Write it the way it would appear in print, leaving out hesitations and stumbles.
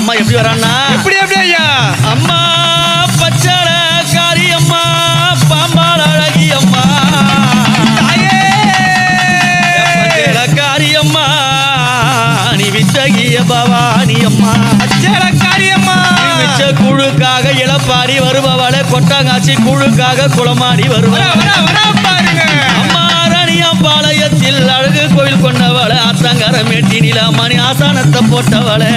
அம்மா எப்படி வரான்னா எப்படி ஐயா அம்மா பச்சள காரி அம்மா பாம்பால் அழகி அம்மா காரி அம்மா நீ வித்தகிய பவானி அம்மா காரி அம்மா மிச்ச குழுக்காக இளப்பாரி வருபவளை கொட்டங்காட்சி குழுக்காக குளமாடி பாருங்க அம்மா ரணியம்பாளையத்தில் அழகு கோயில் கொண்டவளை ஆத்தங்கர மேட்டி நிலாமணி ஆசானத்தை போட்டவளை